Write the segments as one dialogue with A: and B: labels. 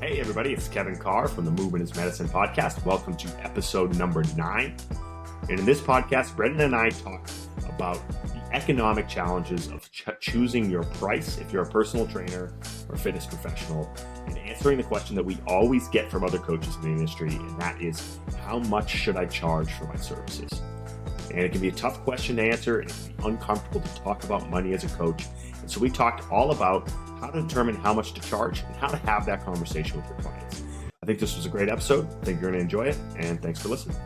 A: Hey everybody, it's Kevin Carr from the Movement is Medicine podcast. Welcome to episode number 9. And in this podcast, Brendan and I talk about the economic challenges of choosing your price if you're a personal trainer or fitness professional, and answering the question that we always get from other coaches in the industry, and that is, how much should I charge for my services? And it can be a tough question to answer, and it can be uncomfortable to talk about money as a coach. And so we talked all about how to determine how much to charge and how to have that conversation with your clients. I think this was a great episode. I think you're going to enjoy it, and thanks for listening.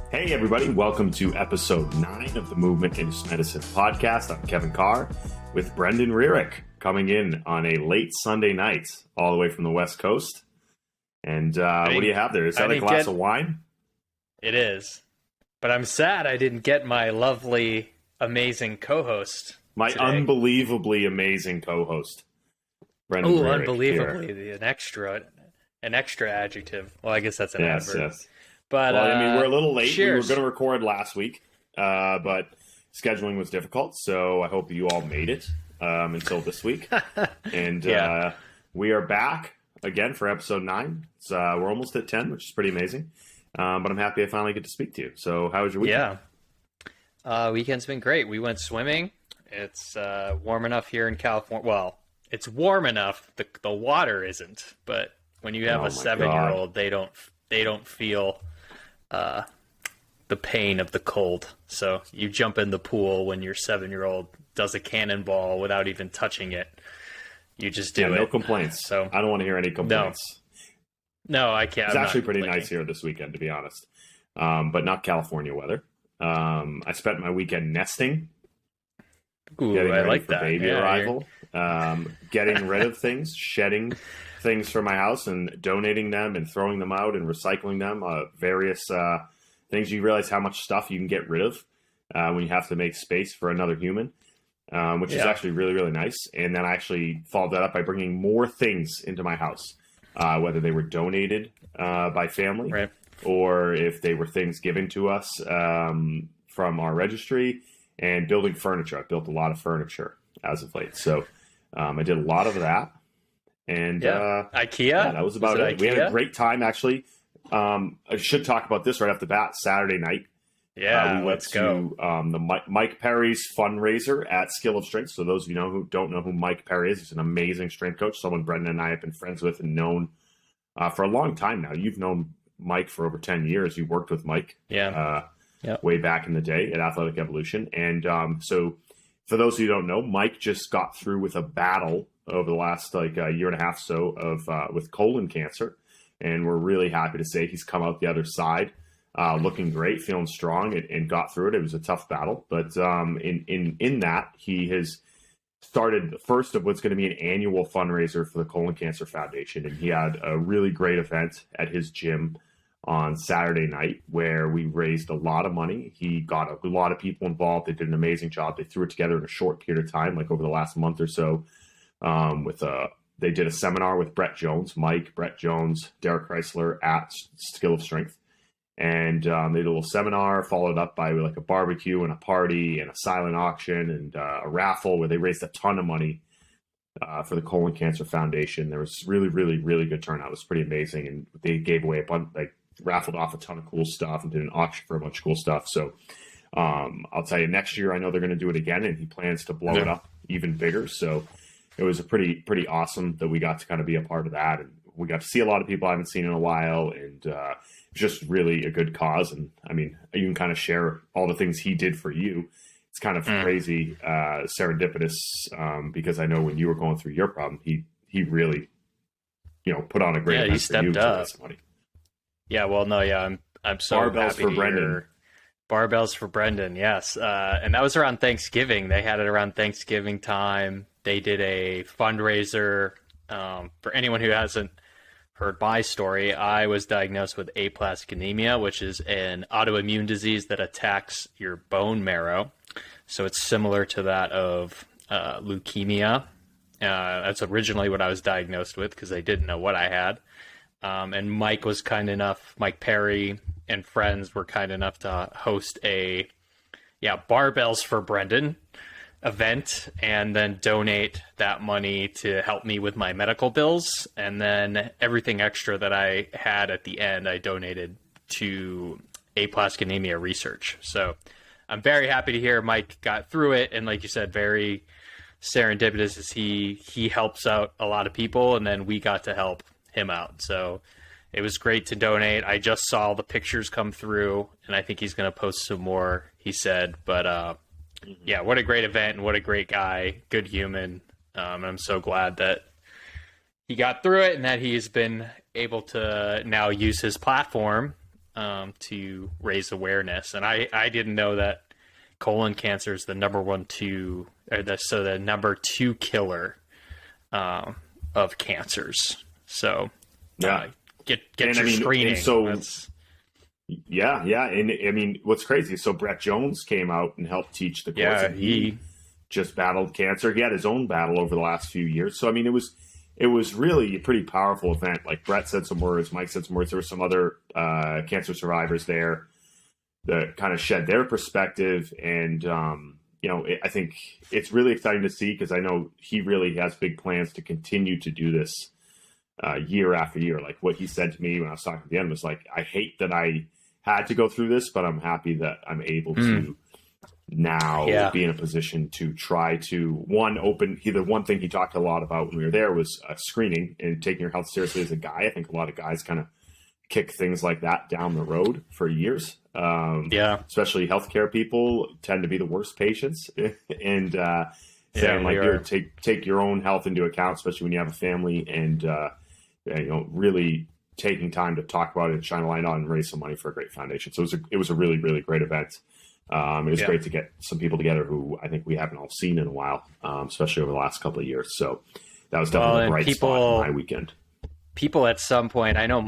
A: Hey everybody, welcome to episode 9 of the Movement is Medicine podcast. I'm Kevin Carr with Brendan Rearick, coming in on a late Sunday night all the way from the West Coast. And what do you have there? Is that a glass of wine?
B: It is. But I'm sad I didn't get my lovely, amazing co-host.
A: My
B: today.
A: Unbelievably amazing co-host, Brendan
B: Ooh,
A: Rearick,
B: unbelievably,
A: here.
B: an extra adjective. Well, I guess that's an adverb.
A: Yes.
B: But
A: well, I mean, we're a little late.
B: Cheers.
A: We were going to record last week, but scheduling was difficult. So I hope you all made it until this week. And we are back again for episode 9. We're almost at 10, which is pretty amazing. But I'm happy I finally get to speak to you. So how was your weekend?
B: Yeah. Weekend's been great. We went swimming. It's warm enough here in California. Well, it's warm enough. The water isn't. But when you have a 7-year-old, they don't feel the pain of the cold. So you jump in the pool when your 7-year-old does a cannonball without even touching it. You just do it.
A: No complaints. So I don't want to hear any complaints.
B: No, I can't.
A: It's actually pretty nice here this weekend, to be honest, but not California weather. I spent my weekend nesting.
B: Ooh,
A: getting
B: I
A: ready
B: like
A: for
B: that.
A: baby arrival, getting rid of things, shedding things from my house and donating them and throwing them out and recycling them, various things. You realize how much stuff you can get rid of when you have to make space for another human, which is actually really, really nice. And then I actually followed that up by bringing more things into my house, whether they were donated by family or if they were things given to us from our registry, and building furniture. I built a lot of furniture as of late. So I did a lot of that. And
B: IKEA?
A: Yeah, that was about it.
B: IKEA?
A: We had a great time, actually. I should talk about this right off the bat. Saturday night.
B: Yeah,
A: we went to the Mike Perry's fundraiser at Skill of Strength. So those of you who don't know who Mike Perry is, he's an amazing strength coach, someone Brendan and I have been friends with and known for a long time now. You've known Mike for over 10 years. You worked with Mike way back in the day at Athletic Evolution. And so for those who don't know, Mike just got through with a battle over the last year and a half of with colon cancer. And we're really happy to say he's come out the other side looking great, feeling strong, and got through it. It was a tough battle. But in that, he has started the first of what's going to be an annual fundraiser for the Colon Cancer Foundation. And he had a really great event at his gym on Saturday night where we raised a lot of money. He got a lot of people involved. They did an amazing job. They threw it together in a short period of time, like over the last month or so. They did a seminar with Brett Jones, Brett Jones, Derek Chrysler at Skill of Strength. And they did a little seminar followed up by like a barbecue and a party and a silent auction and a raffle where they raised a ton of money for the Colon Cancer Foundation. There was really, really, really good turnout. It was pretty amazing. And they gave away a bunch, raffled off a ton of cool stuff and did an auction for a bunch of cool stuff. So I'll tell you, next year I know they're going to do it again, and he plans to blow it up even bigger. So it was a pretty awesome that we got to kind of be a part of that, and we got to see a lot of people I haven't seen in a while, and it's just really a good cause. And I mean, you can kind of share all the things he did for you. It's kind of crazy, serendipitous, because I know when you were going through your problem, he really, put on a great event
B: he stepped
A: for you
B: up.
A: to raise money.
B: Yeah, well, no, yeah, I'm so
A: Barbells
B: happy
A: for
B: to
A: Brendan.
B: hear. Barbells for Brendan, yes. And that was around Thanksgiving. They had it around Thanksgiving time. They did a fundraiser. For anyone who hasn't heard my story, I was diagnosed with aplastic anemia, which is an autoimmune disease that attacks your bone marrow. So it's similar to that of leukemia. That's originally what I was diagnosed with because they didn't know what I had. And Mike Perry and friends were kind enough to host barbells for Brendan event and then donate that money to help me with my medical bills. And then everything extra that I had at the end, I donated to aplastic anemia research. So I'm very happy to hear Mike got through it. And like you said, very serendipitous as he helps out a lot of people, and then we got to help him out. So it was great to donate. I just saw the pictures come through, and I think he's going to post some more, he said. But yeah, what a great event, and what a great guy, good human. And I'm so glad that he got through it, and that he's been able to now use his platform to raise awareness. And I didn't know that colon cancer is the number two killer of cancers. So
A: Yeah.
B: Get your screening.
A: Yeah. And I mean, what's crazy? So Brett Jones came out and helped teach the course.
B: Yeah,
A: and he just battled cancer. He had his own battle over the last few years. So, I mean, it was really a pretty powerful event. Like Brett said some words, Mike said some words. There were some other cancer survivors there that kind of shed their perspective. And, I think it's really exciting to see, because I know he really has big plans to continue to do this year after year. Like what he said to me when I was talking at the end was like, I hate that I had to go through this, but I'm happy that I'm able to now be in a position to try to open. The one thing he talked a lot about when we were there was screening and taking your health seriously as a guy. I think a lot of guys kind of kick things like that down the road for years. Especially healthcare people tend to be the worst patients, and saying here, take your own health into account, especially when you have a family, and really taking time to talk about it, shine a light on, and raise some money for a great foundation. So it was a really, really great event. It was great to get some people together who I think we haven't all seen in a while, especially over the last couple of years. So that was definitely a bright spot in my weekend.
B: People at some point, I know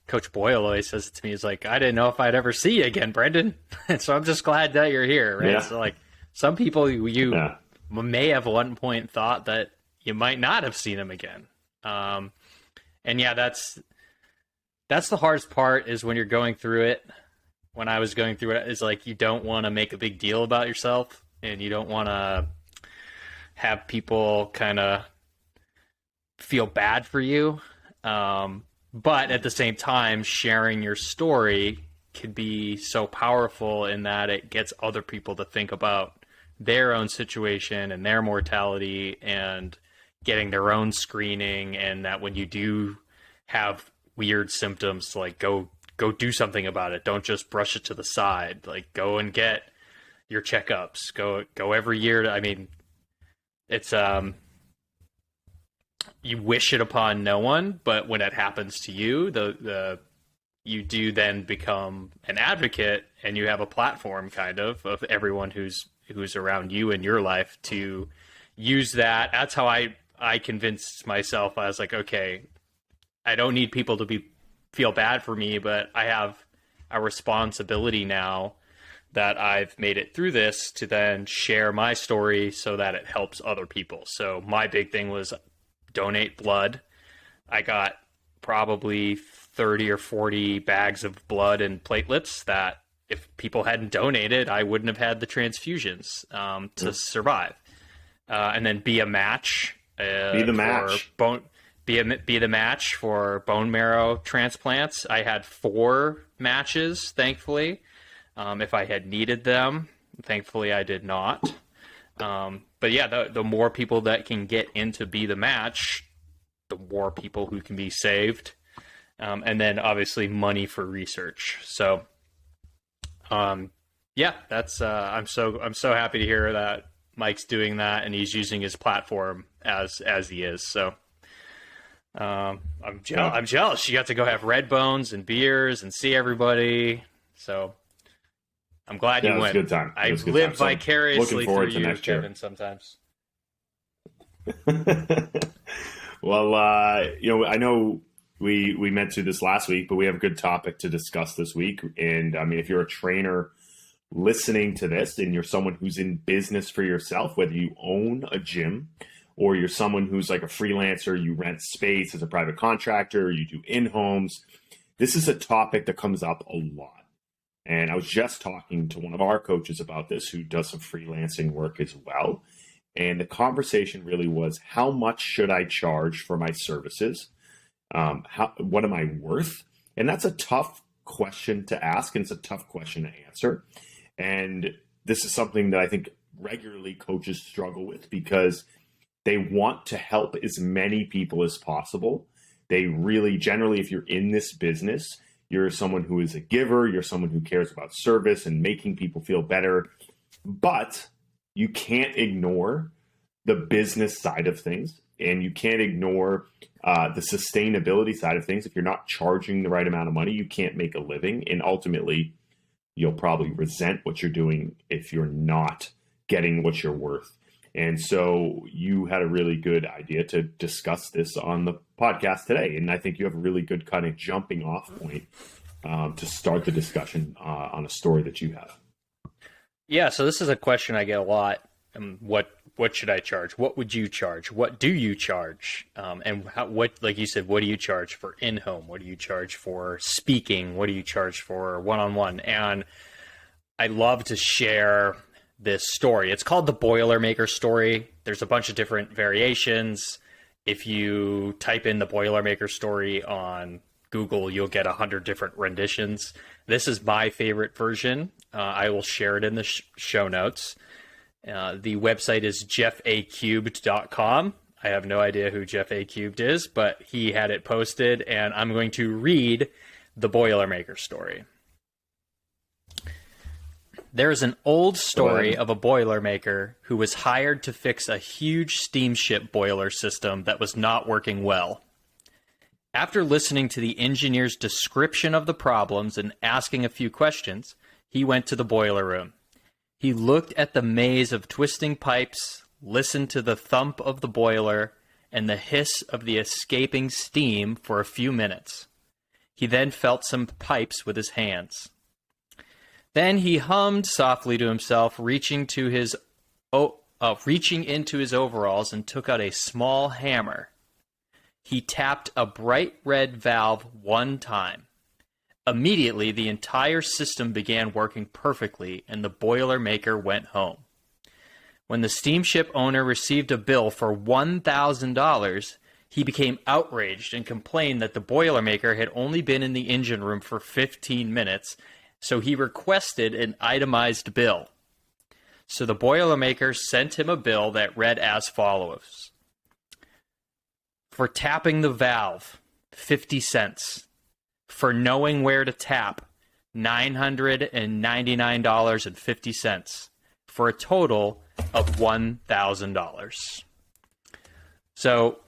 B: Coach Boyle always says it to me, he's like, I didn't know if I'd ever see you again, Brendan. And so I'm just glad that you're here, right? Yeah. So like some people you may have at one point thought that you might not have seen him again. And yeah, that's the hardest part, is when you're going through it. When I was going through it, is like, you don't want to make a big deal about yourself, and you don't want to have people kind of feel bad for you. But at the same time, sharing your story can be so powerful in that it gets other people to think about their own situation and their mortality, and getting their own screening, and that when you do have weird symptoms, like go do something about it. Don't just brush it to the side. Like, go and get your checkups. Go every year. I mean, it's you wish it upon no one, but when it happens to you, you do then become an advocate, and you have a platform kind of everyone who's around you in your life to use that. That's how I convinced myself. I was like, okay, I don't need people to feel bad for me, but I have a responsibility now that I've made it through this to then share my story so that it helps other people. So my big thing was donate blood. I got probably 30 or 40 bags of blood and platelets that if people hadn't donated, I wouldn't have had the transfusions to survive. And then be a match.
A: Be the match.
B: Be the match for bone marrow transplants. I had 4 matches, thankfully. If I had needed them, thankfully I did not. But yeah, the more people that can get into be the match, the more people who can be saved. And then obviously money for research. So, yeah, that's, I'm so happy to hear that Mike's doing that, and he's using his platform as he is. So, I'm jealous. You got to go have red bones and beers and see everybody. So I'm glad you went.
A: It was a good time.
B: I live vicariously through you,
A: next year,
B: Kevin, sometimes.
A: Well, I know we meant to this last week, but we have a good topic to discuss this week. And I mean, if you're a trainer listening to this and you're someone who's in business for yourself, whether you own a gym or you're someone who's like a freelancer, you rent space as a private contractor, you do in-homes, this is a topic that comes up a lot. And I was just talking to one of our coaches about this who does some freelancing work as well. And the conversation really was, how much should I charge for my services? What am I worth? And that's a tough question to ask, and it's a tough question to answer. And this is something that I think regularly coaches struggle with because they want to help as many people as possible. They really, generally, if you're in this business, you're someone who is a giver, you're someone who cares about service and making people feel better, but you can't ignore the business side of things, and you can't ignore the sustainability side of things. If you're not charging the right amount of money, you can't make a living, and ultimately, you'll probably resent what you're doing if you're not getting what you're worth. And so you had a really good idea to discuss this on the podcast today. And I think you have a really good kind of jumping off point to start the discussion on a story that you have.
B: Yeah, so this is a question I get a lot. What should I charge? What would you charge? What do you charge? And like you said, what do you charge for in-home? What do you charge for speaking? What do you charge for one-on-one? And I love to share this story. It's called the Boilermaker Story. There's a bunch of different variations. If you type in the Boilermaker Story on Google, you'll get 100 different renditions. This is my favorite version. I will share it in the show notes. The website is jeffacubed.com. I have no idea who Jeff A. Cubed is, but he had it posted, and I'm going to read the Boilermaker Story. There is an old story of a Boilermaker who was hired to fix a huge steamship boiler system that was not working well. After listening to the engineer's description of the problems and asking a few questions, he went to the boiler room. He looked at the maze of twisting pipes, listened to the thump of the boiler and the hiss of the escaping steam for a few minutes. He then felt some pipes with his hands. Then he hummed softly to himself, reaching into his overalls and took out a small hammer. He tapped a bright red valve one time. Immediately, the entire system began working perfectly, and the Boilermaker went home. When the steamship owner received a bill for $1,000, he became outraged and complained that the Boilermaker had only been in the engine room for 15 minutes, so he requested an itemized bill. So the Boilermaker sent him a bill that read as follows. For tapping the valve, 50 cents. For knowing where to tap, $999.50. For a total of $1,000. So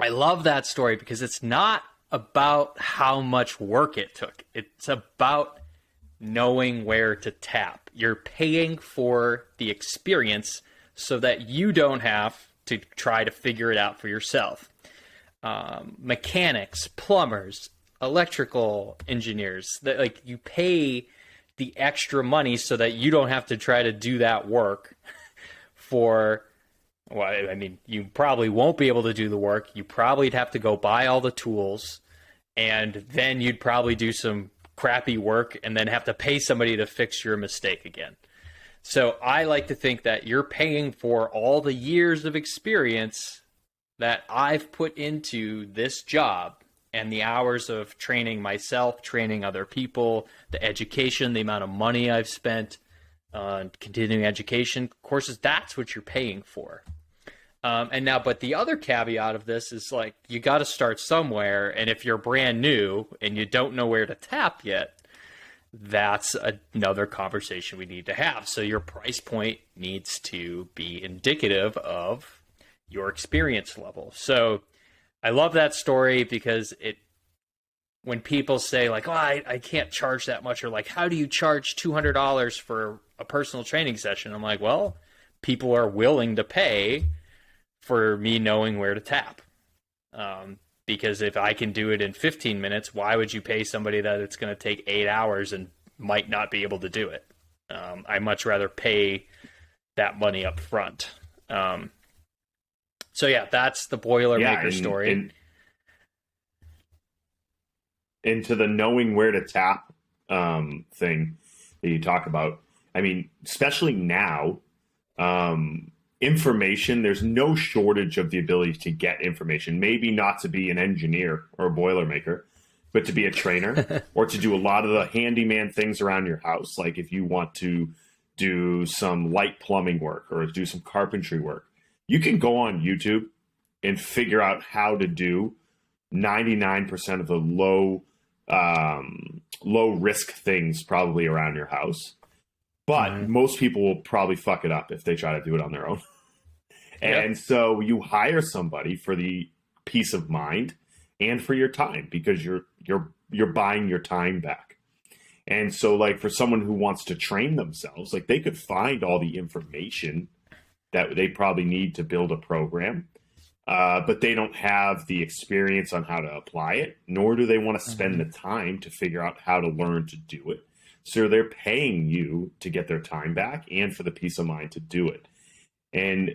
B: I love that story because it's not about how much work it took. It's about knowing where to tap. You're paying for the experience so that you don't have to try to figure it out for yourself. Mechanics, plumbers, electrical engineers, that you pay the extra money so that you don't have to try to do that work for, well, I mean, you probably won't be able to do the work. You probably have to go buy all the tools, and then you'd probably do some crappy work and then have to pay somebody to fix your mistake again. So I like to think that you're paying for all the years of experience that I've put into this job and the hours of training myself, training other people, the education, the amount of money I've spent on continuing education courses. That's what you're paying for. But the other caveat of this is you got to start somewhere. And if you're brand new and you don't know where to tap yet, that's another conversation we need to have. So your price point needs to be indicative of your experience level. So I love that story because when people say I can't charge that much, or how do you charge $200 for a personal training session? I'm like, well, people are willing to pay for me knowing where to tap. Because if I can do it in 15 minutes, why would you pay somebody that it's going to take 8 hours and might not be able to do it? I much rather pay that money up front. So yeah, that's the Boilermaker story.
A: And to the knowing where to tap thing that you talk about. I mean, especially now, information, there's no shortage of the ability to get information. Maybe not to be an engineer or a Boilermaker, but to be a trainer or to do a lot of the handyman things around your house. Like if you want to do some light plumbing work or do some carpentry work, you can go on YouTube and figure out how to do 99% of the low risk things probably around your house. But most people will probably fuck it up if they try to do it on their own. And so you hire somebody for the peace of mind and for your time, because you're buying your time back. And so like for someone who wants to train themselves, like they could find all the information that they probably need to build a program, but they don't have the experience on how to apply it, nor do they want to spend the time to figure out how to learn to do it. So they're paying you to get their time back and for the peace of mind to do it. And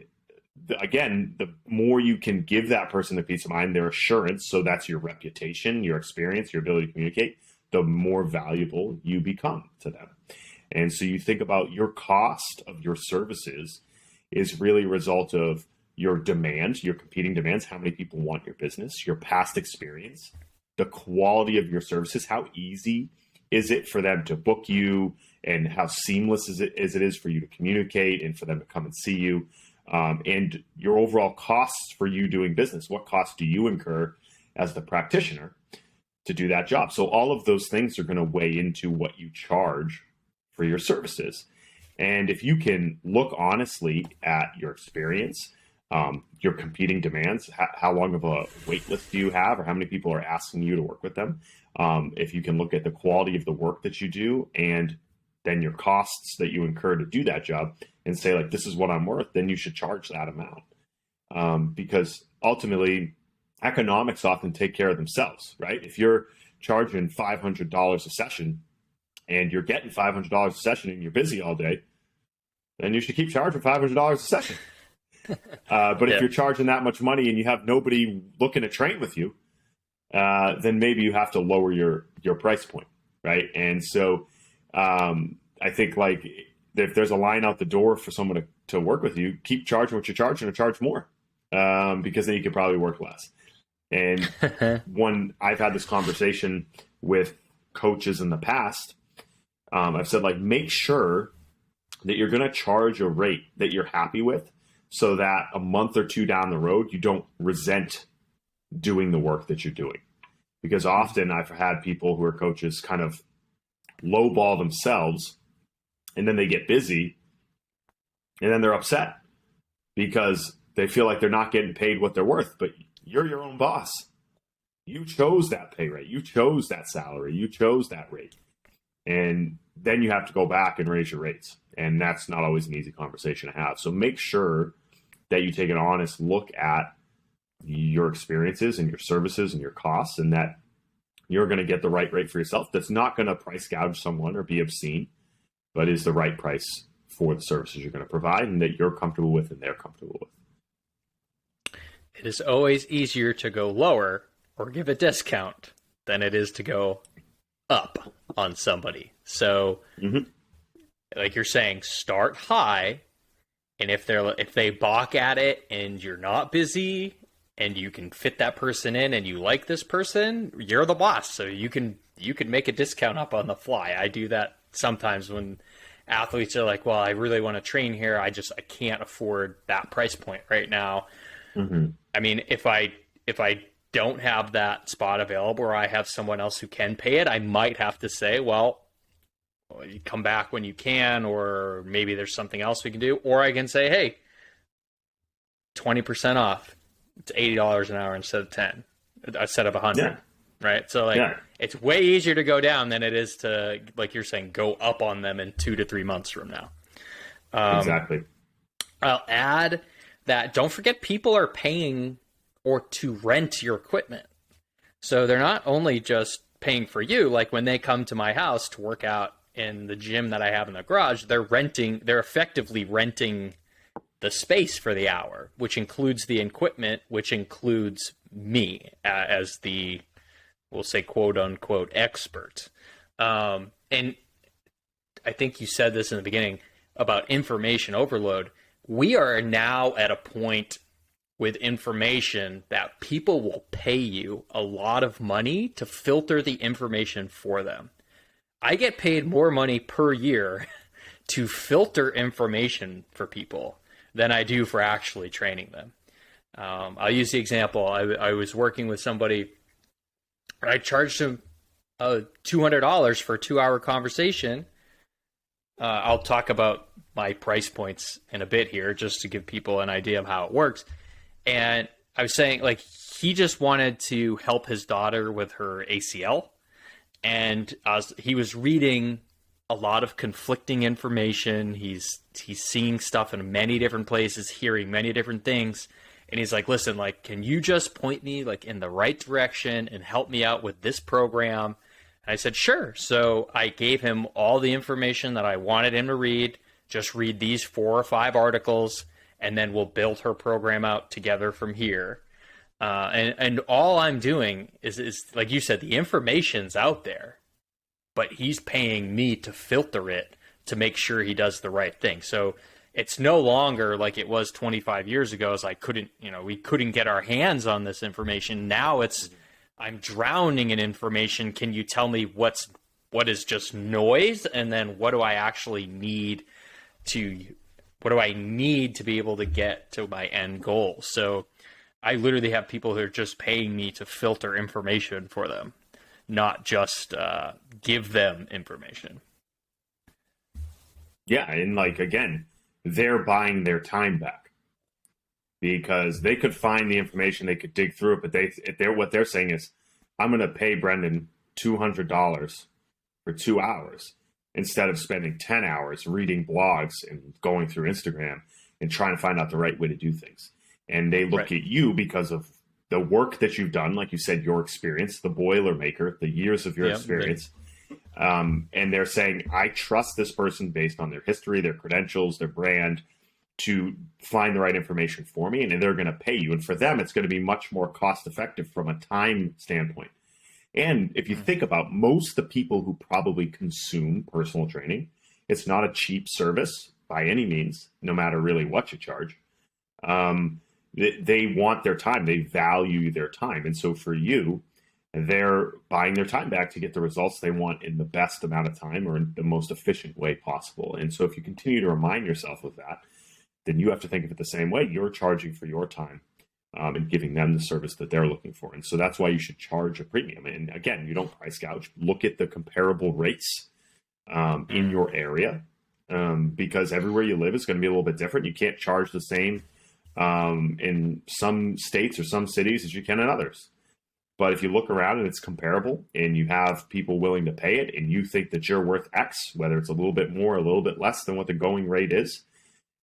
A: again, the more you can give that person the peace of mind, their assurance, so that's your reputation, your experience, your ability to communicate, the more valuable you become to them. And so you think about your cost of your services is really a result of your demands, your competing demands, how many people want your business, your past experience, the quality of your services, how easy is it for them to book you, and how seamless is it is for you to communicate and for them to come and see you, and your overall costs for you doing business. What costs do you incur as the practitioner to do that job? So all of those things are going to weigh into what you charge for your services. And if you can look honestly at your experience, your competing demands, how long of a wait list do you have, or how many people are asking you to work with them? If you can look at the quality of the work that you do and then your costs that you incur to do that job and say, like, this is what I'm worth, then you should charge that amount. Because ultimately, economics often take care of themselves, right? If you're charging $500 a session and you're getting $500 a session and you're busy all day, then you should keep charging $500 a session. But if you're charging that much money and you have nobody looking to train with you, then maybe you have to lower your price point, right? And so I think like if there's a line out the door for someone to work with you, keep charging what you're charging and charge more, because then you could probably work less. And I've had this conversation with coaches in the past. I've said, like, make sure that you're going to charge a rate that you're happy with, so that a month or two down the road, you don't resent doing the work that you're doing. Because often I've had people who are coaches kind of lowball themselves, and then they get busy, and then they're upset because they feel like they're not getting paid what they're worth. But you're your own boss. You chose that pay rate. You chose that salary. You chose that rate. And then you have to go back and raise your rates. And that's not always an easy conversation to have. So make sure that you take an honest look at your experiences and your services and your costs, and that you're going to get the right rate for yourself that's not going to price gouge someone or be obscene, but is the right price for the services you're going to provide and that you're comfortable with and they're comfortable with.
B: It is always easier to go lower or give a discount than it is to go up on somebody. So like you're saying, start high, and if they balk at it and you're not busy and you can fit that person in and you like this person, you're the boss. So you can make a discount up on the fly. I do that sometimes when athletes are like, well, I really want to train here. I can't afford that price point right now. I mean, if I don't have that spot available, or I have someone else who can pay it, I might have to say, well, you come back when you can, or maybe there's something else we can do. Or I can say, hey, 20% off. It's $80 an hour instead of 10, instead of 100, right? So it's way easier to go down than it is to, like you're saying, go up on them in 2 to 3 months from now.
A: Exactly.
B: I'll add that don't forget people are paying or to rent your equipment. So they're not only just paying for you, like when they come to my house to work out in the gym that I have in the garage, they're effectively renting the space for the hour, which includes the equipment, which includes me as the, we'll say, quote unquote expert. And and I think you said this in the beginning about information overload. We are now at a point with information that people will pay you a lot of money to filter the information for them. I get paid more money per year to filter information for people than I do for actually training them. I'll use the example. I was working with somebody. I charged him $200 for a 2-hour conversation. I'll talk about my price points in a bit here, just to give people an idea of how it works. And I was saying, like, he just wanted to help his daughter with her ACL. And he was reading a lot of conflicting information. He's seeing stuff in many different places, hearing many different things. And he's like, listen, like, can you just point me like in the right direction and help me out with this program? And I said, sure. So I gave him all the information that I wanted him to read. Just read these 4 or 5 articles, and then we'll build her program out together from here. And all I'm doing is, like you said, the information's out there, but he's paying me to filter it to make sure he does the right thing. So it's no longer like it was 25 years ago, as we couldn't get our hands on this information. Now it's, I'm drowning in information. Can you tell me what is just noise? And then what do I actually need to be able to get to my end goal? So I literally have people who are just paying me to filter information for them, not just give them information.
A: Yeah, and like, again, they're buying their time back because they could find the information, they could dig through it, but what they're saying is, I'm going to pay Brendan $200 for 2 hours instead of spending 10 hours reading blogs and going through Instagram and trying to find out the right way to do things. And they look at you because of the work that you've done, like you said, your experience, the Boilermaker, the years of your experience. And they're saying, I trust this person based on their history, their credentials, their brand, to find the right information for me, and they're going to pay you. And for them, it's going to be much more cost effective from a time standpoint. And if you think about most of the people who probably consume personal training, it's not a cheap service by any means, no matter really what you charge. They want their time. They value their time. And so for you, they're buying their time back to get the results they want in the best amount of time or in the most efficient way possible. And so if you continue to remind yourself of that, then you have to think of it the same way. You're charging for your time and giving them the service that they're looking for. And so that's why you should charge a premium. And again, you don't price gouge. Look at the comparable rates in your area because everywhere you live is going to be a little bit different. You can't charge the same in some states or some cities as you can in others. But if you look around and it's comparable and you have people willing to pay it and you think that you're worth X, whether it's a little bit more, a little bit less than what the going rate is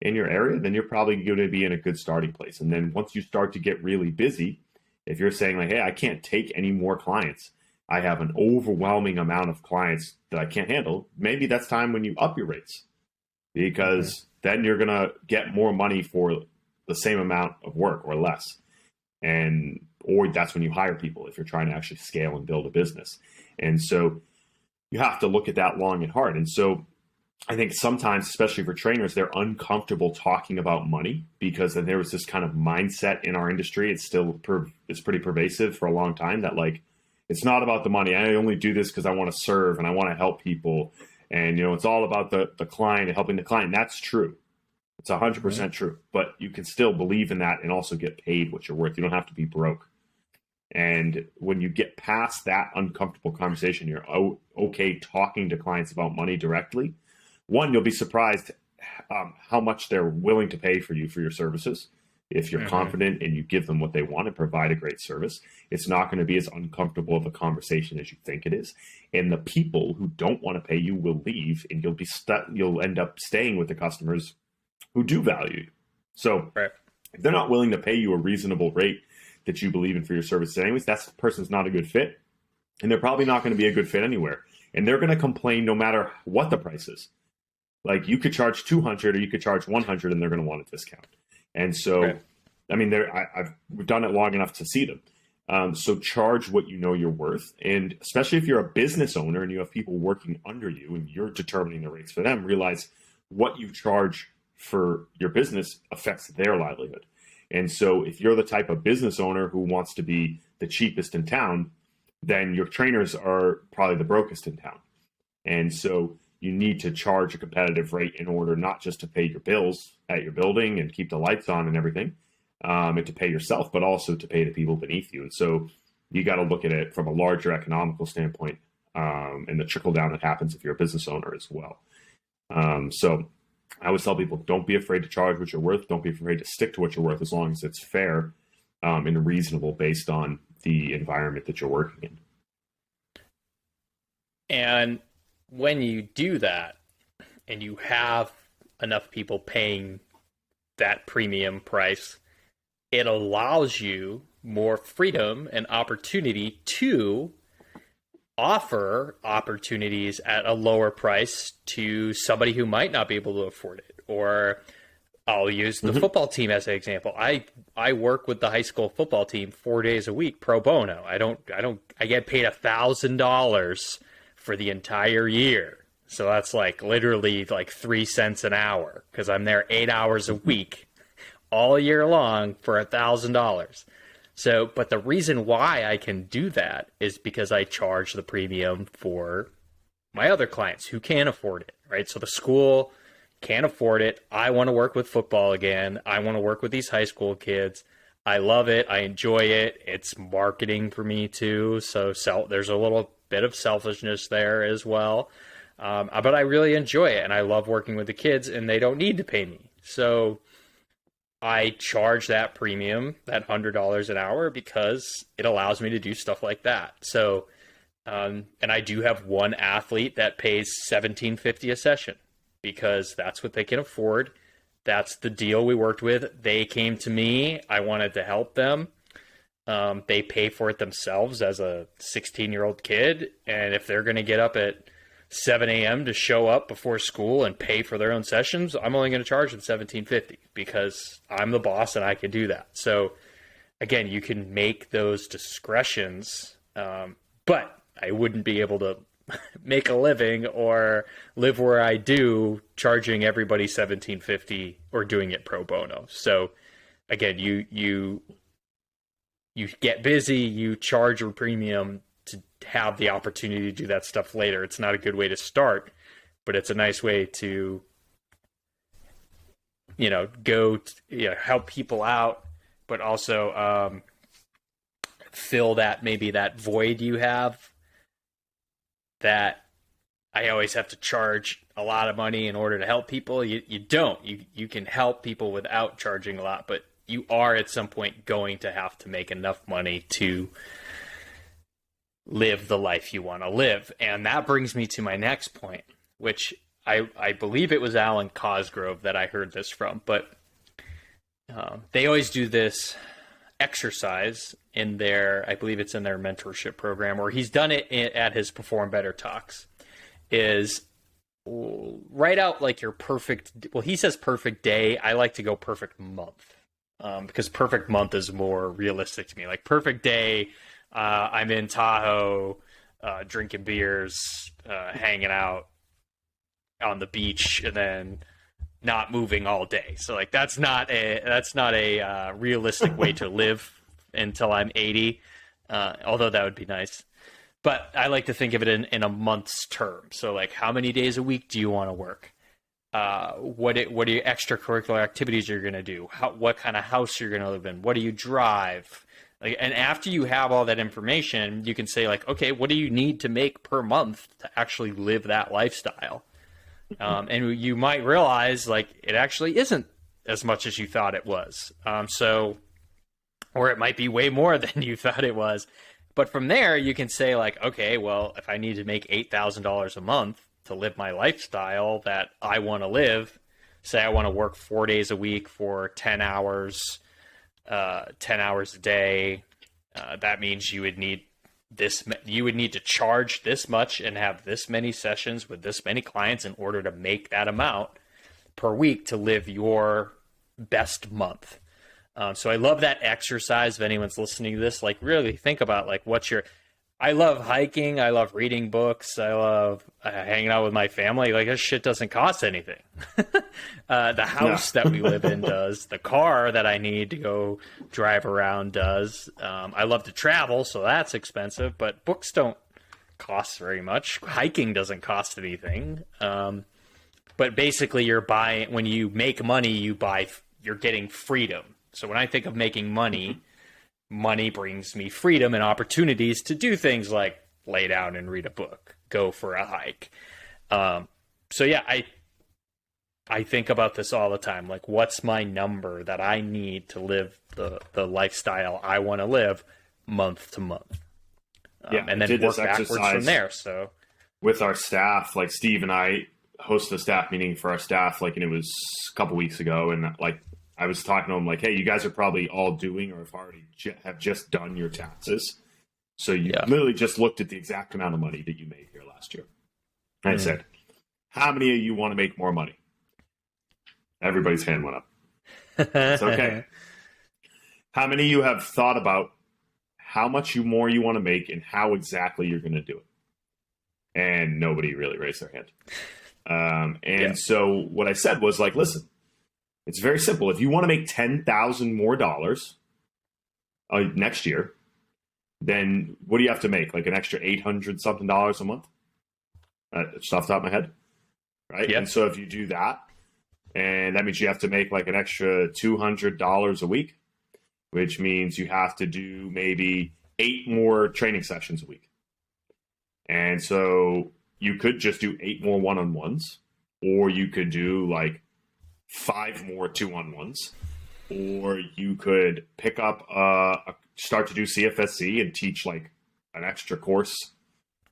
A: in your area, then you're probably going to be in a good starting place. And then once you start to get really busy, if you're saying like, hey, I can't take any more clients, I have an overwhelming amount of clients that I can't handle, maybe that's time when you up your rates because then you're going to get more money for the same amount of work or less. Or that's when you hire people if you're trying to actually scale and build a business. And so you have to look at that long and hard. And so I think sometimes, especially for trainers, they're uncomfortable talking about money because then there was this kind of mindset in our industry. It's still it's pretty pervasive for a long time that like, it's not about the money. I only do this because I want to serve and I want to help people. And, it's all about the client and helping the client. That's true. It's 100% true. But you can still believe in that and also get paid what you're worth. You don't have to be broke. And when you get past that uncomfortable conversation, you're okay talking to clients about money directly. One, you'll be surprised how much they're willing to pay for you for your services. If you're confident and you give them what they want and provide a great service, it's not going to be as uncomfortable of a conversation as you think it is. And the people who don't want to pay you will leave, and you'll be you'll end up staying with the customers who do value you. So if they're not willing to pay you a reasonable rate that you believe in for your services anyways, that person's not a good fit. And they're probably not going to be a good fit anywhere. And they're going to complain no matter what the price is. Like you could charge 200 or you could charge 100 and they're going to want a discount. And so, I mean, we've done it long enough to see them. So charge what you know you're worth. And especially if you're a business owner and you have people working under you and you're determining the rates for them, realize what you charge for your business affects their livelihood. And so if you're the type of business owner who wants to be the cheapest in town, then your trainers are probably the brokest in town. And so you need to charge a competitive rate in order not just to pay your bills at your building and keep the lights on and everything, and to pay yourself, but also to pay the people beneath you. And so you got to look at it from a larger economical standpoint, and the trickle down that happens if you're a business owner as well. So I always tell people, don't be afraid to charge what you're worth. Don't be afraid to stick to what you're worth as long as it's fair and reasonable based on the environment that you're working in.
B: And when you do that and you have enough people paying that premium price, it allows you more freedom and opportunity to offer opportunities at a lower price to somebody who might not be able to afford it. Or I'll use the football team as an example. I work with the high school football team 4 days a week pro bono. I get paid $1,000 for the entire year. So that's like literally like 3 cents an hour because I'm there 8 hours a week all year long for $1,000. So, but the reason why I can do that is because I charge the premium for my other clients who can't afford it, right? So the school can't afford it. I want to work with football again. I want to work with these high school kids. I love it. I enjoy it. It's marketing for me too. So there's a little bit of selfishness there as well. But I really enjoy it and I love working with the kids and they don't need to pay me. So I charge that premium, that $100 an hour, because it allows me to do stuff like that. So, and I do have one athlete that pays $17.50 a session because that's what they can afford. That's the deal we worked with. They came to me. I wanted to help them. They pay for it themselves as a 16-year-old kid. And if they're going to get up at 7 a.m. to show up before school and pay for their own sessions, I'm only going to charge them $17.50 because I'm the boss and I can do that. So again, you can make those discretions, but I wouldn't be able to make a living or live where I do charging everybody $17.50 or doing it pro bono. So again, you get busy, you charge your premium to have the opportunity to do that stuff later. It's not a good way to start, but it's a nice way to, help people out, but also fill maybe that void you have that I always have to charge a lot of money in order to help people. You don't. You can help people without charging a lot, but you are at some point going to have to make enough money to live the life you want to live. And that brings me to my next point, which I believe it was Alan Cosgrove that I heard this from, but they always do this exercise in I believe it's in their mentorship program, or he's done it at his Perform Better talks, is write out like your he says perfect day. I like to go perfect month, because perfect month is more realistic to me. Like perfect day, I'm in Tahoe, drinking beers, hanging out on the beach, and then not moving all day. So like that's not a realistic way to live until I'm 80, although that would be nice. But I like to think of it in a month's term. So like, how many days a week do you want to work? What are your extracurricular activities you're going to do? What kind of house you're going to live in? What do you drive? Like, and after you have all that information, you can say like, okay, what do you need to make per month to actually live that lifestyle? And you might realize like it actually isn't as much as you thought it was. Or it might be way more than you thought it was. But from there, you can say like, okay, well, if I need to make $8,000 a month to live my lifestyle that I want to live, say I want to work 4 days a week for 10 hours a day, that means you would need to charge this much and have this many sessions with this many clients in order to make that amount per week to live your best month. So I love that exercise. If anyone's listening to this, like really think about like I love hiking. I love reading books. I love hanging out with my family. Like, this shit doesn't cost anything. The house that we live in does. The car that I need to go drive around does. I love to travel, so that's expensive. But books don't cost very much. Hiking doesn't cost anything. But basically, when you make money, you're getting freedom. So when I think of making money, money brings me freedom and opportunities to do things like lay down and read a book, go for a hike. So yeah, I think about this all the time. Like, what's my number that I need to live the lifestyle I want to live month to month? And then work backwards from there. So
A: with our staff, like Steve and I hosted a staff meeting for our staff, like, and it was a couple weeks ago, and like I was talking to them like, hey, you guys are probably all doing or have just done your taxes. So you literally just looked at the exact amount of money that you made here last year. And I said, how many of you want to make more money? Everybody's hand went up. It's okay. How many of you have thought about how much more you want to make and how exactly you're going to do it? And nobody really raised their hand. So what I said was like, listen, it's very simple. If you want to make $10,000 more next year, then what do you have to make? Like an extra $800 something a month? Just off the top of my head, right? Yep. And so if you do that, and that means you have to make like an extra $200 a week, which means you have to do maybe 8 more training sessions a week. And so you could just do 8 more one-on-ones, or you could do like 5 more 2-on-1s, or you could pick up start to do CFSC and teach like an extra course.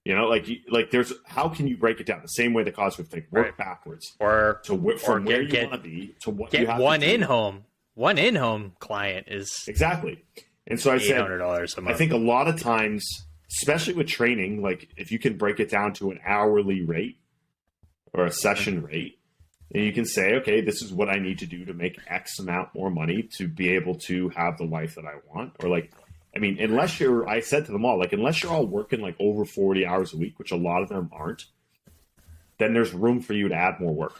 A: You know, like there's, how can you break it down? The same way the cost would think, work backwards,
B: or
A: from where you want to be to what you have
B: one
A: to do.
B: One in-home client is
A: exactly. And so I said,
B: $800 a month.
A: I think a lot of times, especially with training, like if you can break it down to an hourly rate or a session rate, and you can say, okay, this is what I need to do to make X amount more money to be able to have the life that I want. Or like, I mean, I said to them all, like, unless you're all working like over 40 hours a week, which a lot of them aren't, then there's room for you to add more work.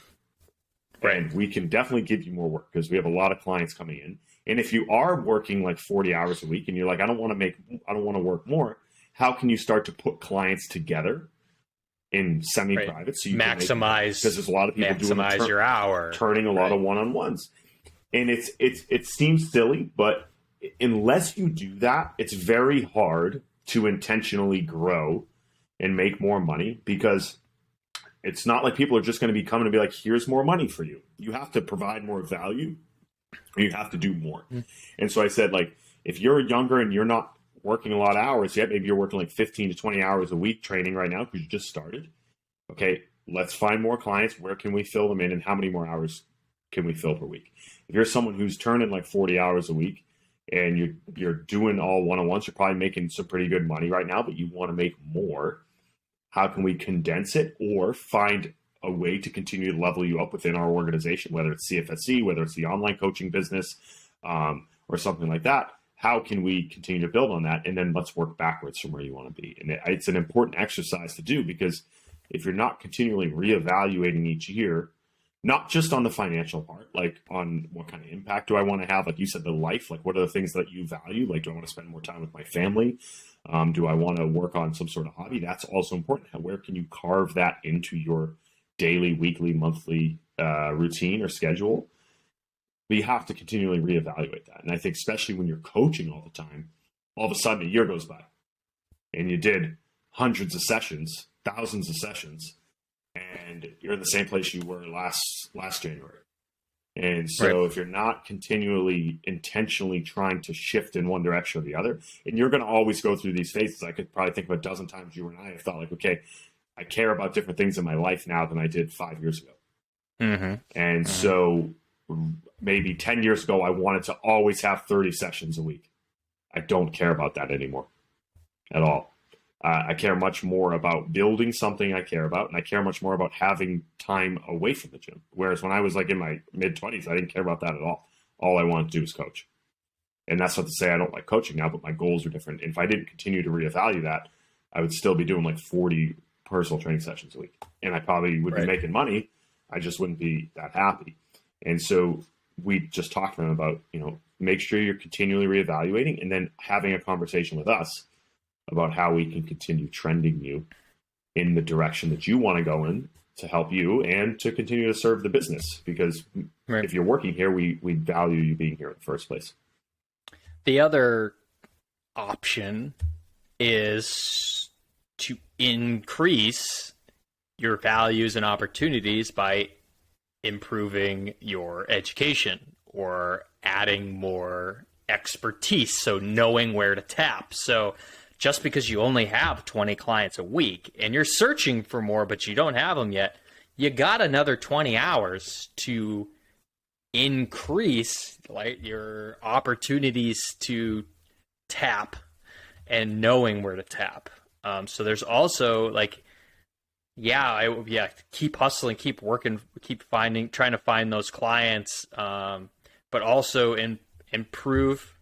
A: Right. And we can definitely give you more work because we have a lot of clients coming in. And if you are working like 40 hours a week and you're like, I don't want to work more, how can you start to put clients together in semi-private so you
B: maximize,
A: because there's a lot of people doing
B: your hour,
A: turning a lot of one-on-ones, and it seems silly, but unless you do that, it's very hard to intentionally grow and make more money, because it's not like people are just going to be coming to be like, here's more money for you. You have to provide more value, or you have to do more. And so I said, like, if you're younger and you're not working a lot of hours yet, maybe you're working like 15 to 20 hours a week training right now because you just started. Okay, let's find more clients. Where can we fill them in, and how many more hours can we fill per week? If you're someone who's turning like 40 hours a week and you're doing all one-on-ones, you're probably making some pretty good money right now, but you want to make more. How can we condense it or find a way to continue to level you up within our organization, whether it's CFSC, whether it's the online coaching business, or something like that? How can we continue to build on that? And then let's work backwards from where you want to be. And it's an important exercise to do, because if you're not continually reevaluating each year, not just on the financial part, like on what kind of impact do I want to have? Like you said, the life, like what are the things that you value? Like, do I want to spend more time with my family? Do I want to work on some sort of hobby? That's also important. Where can you carve that into your daily, weekly, monthly routine or schedule? But you have to continually reevaluate that. And I think especially when you're coaching all the time, all of a sudden a year goes by and you did hundreds of sessions, thousands of sessions, and you're in the same place you were last January. And so if you're not continually intentionally trying to shift in one direction or the other, and you're going to always go through these phases. I could probably think of a dozen times you and I have felt like, okay, I care about different things in my life now than I did 5 years ago. And so maybe 10 years ago, I wanted to always have 30 sessions a week. I don't care about that anymore at all. I care much more about building something I care about, and I care much more about having time away from the gym. Whereas when I was like in my mid-20s, I didn't care about that at all. All I wanted to do was coach. And that's not to say I don't like coaching now, but my goals are different. And if I didn't continue to reevaluate that, I would still be doing like 40 personal training sessions a week. And I probably would be making money. I just wouldn't be that happy. And so we just talked to them about, make sure you're continually reevaluating and then having a conversation with us about how we can continue trending you in the direction that you want to go in to help you and to continue to serve the business. Because if you're working here, we value you being here in the first place.
B: The other option is to increase your values and opportunities by improving your education or adding more expertise, so knowing where to tap. So just because you only have 20 clients a week and you're searching for more, but you don't have them yet, you got another 20 hours to increase your opportunities to tap and knowing where to tap. So there's also keep hustling, keep working, trying to find those clients, but also improve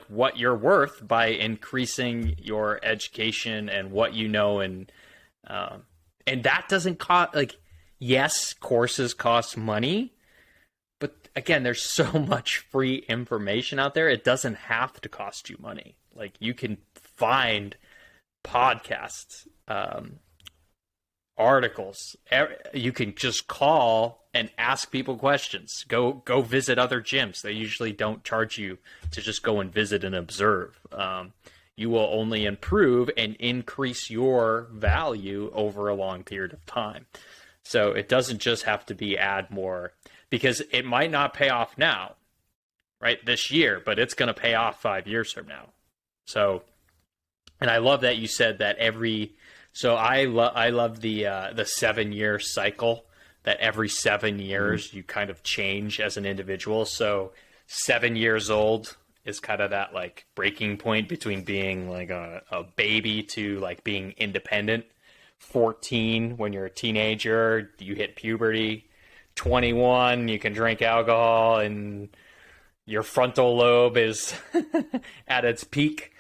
B: what you're worth by increasing your education and what you know. And that doesn't cost, yes, courses cost money, but again, there's so much free information out there. It doesn't have to cost you money. You can find podcasts, articles. You can just call and ask people questions. Go visit other gyms. They usually don't charge you to just go and visit and observe. You will only improve and increase your value over a long period of time. So it doesn't just have to be add more, because it might not pay off now, right, this year, but it's going to pay off 5 years from now. So, and I love that you said that I love the 7-year cycle, that every 7 years you kind of change as an individual. So 7 years old is kind of that breaking point between being a baby to being independent. 14, when you're a teenager, you hit puberty. 21, you can drink alcohol and your frontal lobe is at its peak.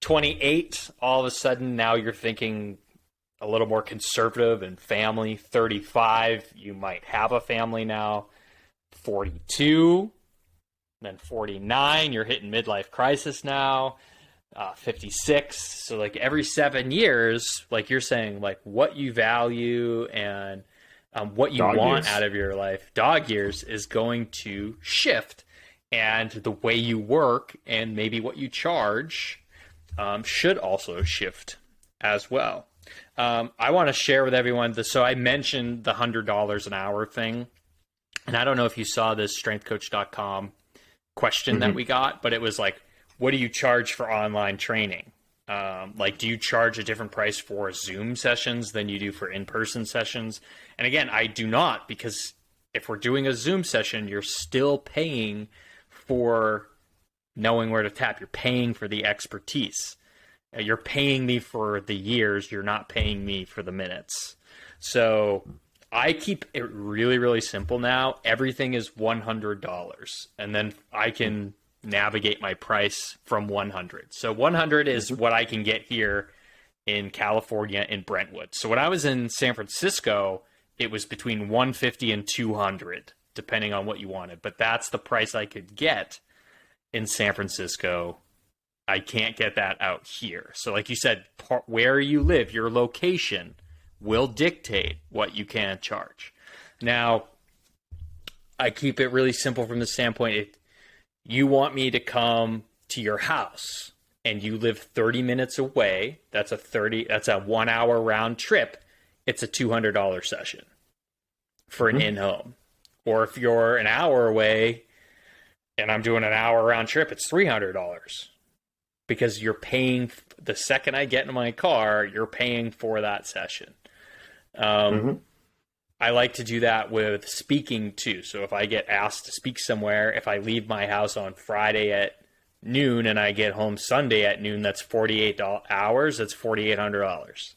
B: 28, all of a sudden now you're thinking a little more conservative and family. 35, you might have a family now. 42, then 49, you're hitting midlife crisis now. 56, so every 7 years, you're saying, what you value and what you want out of your life, dog years, is going to shift, and the way you work and maybe what you charge should also shift as well. I want to share with everyone so I mentioned the $100 an hour thing, and I don't know if you saw this strengthcoach.com question that we got, but it was what do you charge for online training? Do you charge a different price for Zoom sessions than you do for in-person sessions? And again, I do not, because if we're doing a Zoom session, you're still paying for knowing where to tap. You're paying for the expertise. You're paying me for the years. You're not paying me for the minutes. So I keep it really, really simple now. Everything is $100. And then I can navigate my price from 100. So 100 is what I can get here in California in Brentwood. So when I was in San Francisco, it was between 150 and 200, depending on what you wanted. But that's the price I could get in San Francisco. I can't get that out here. So like you said, where you live, your location will dictate what you can charge. Now, I keep it really simple from the standpoint, you want me to come to your house and you live 30 minutes away, that's a 1 hour round trip. It's a $200 session for an in-home. Or if you're an hour away and I'm doing an hour round trip, it's $300 because you're paying the second I get in my car, you're paying for that session. I like to do that with speaking too. So if I get asked to speak somewhere, if I leave my house on Friday at noon and I get home Sunday at noon, that's 48 hours. That's $4,800.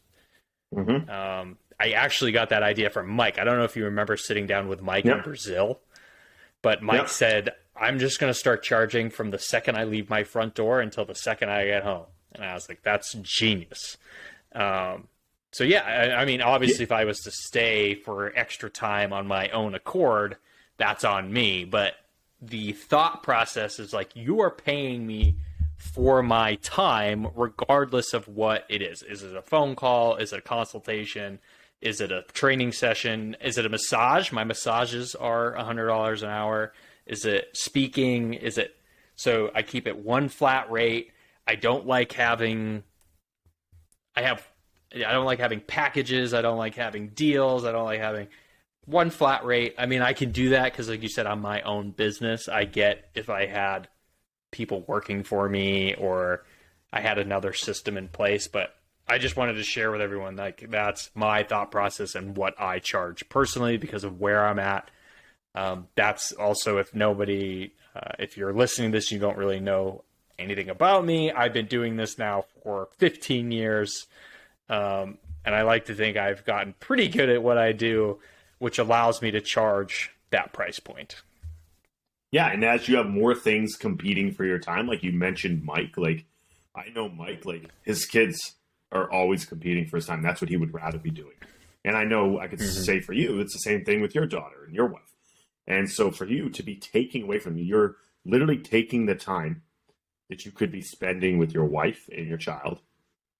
B: I actually got that idea from Mike. I don't know if you remember sitting down with Mike in Brazil, but Mike said, I'm just going to start charging from the second I leave my front door until the second I get home. And I was like, that's genius. So yeah, I mean, obviously, if I was to stay for extra time on my own accord, that's on me. But the thought process is like, you are paying me for my time, regardless of what it is. Is it a phone call? Is it a consultation? Is it a training session? Is it a massage? My massages are $100 an hour. Is it speaking? So I keep it one flat rate. I don't like having packages. I don't like having deals. I don't like having one flat rate. I mean, I can do that because, like you said, I'm my own business. I get if I had people working for me or I had another system in place, but I just wanted to share with everyone, like, that's my thought process and what I charge personally because of where I'm at. That's also, if you're listening to this, you don't really know anything about me. I've been doing this now for 15 years. And I like to think I've gotten pretty good at what I do, which allows me to charge that price point.
A: Yeah, and as you have more things competing for your time, like you mentioned Mike, like I know Mike, like his kids are always competing for his time. That's what he would rather be doing. And I know I could say for you, it's the same thing with your daughter and your wife. And so for you to be taking away from you, you're literally taking the time that you could be spending with your wife and your child